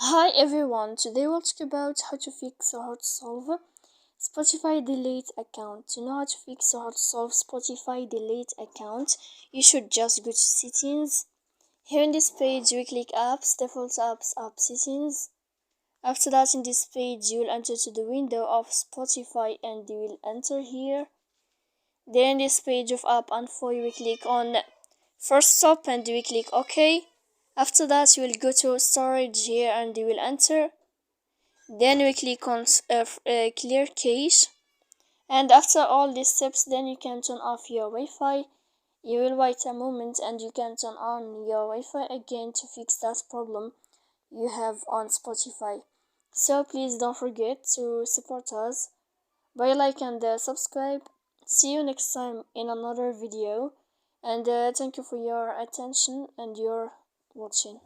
Hi everyone, today we'll talk about how to fix or how to solve Spotify delete account. To know how to fix or how to solve Spotify delete account, you should just go to settings. Here in this page we click apps, default apps, app settings. After that, in this page you will enter to the window of Spotify and you will enter here. Then in this page of app info you will click on first stop and you will click OK. After that you will go to storage here and you will enter. Then we click on clear cache, and after all these steps then you can turn off your Wi-Fi. You will wait a moment and you can turn on your Wi-Fi again to fix that problem you have on Spotify. So please don't forget to support us by like and subscribe. See you next time in another video, and thank you for your attention and your watching.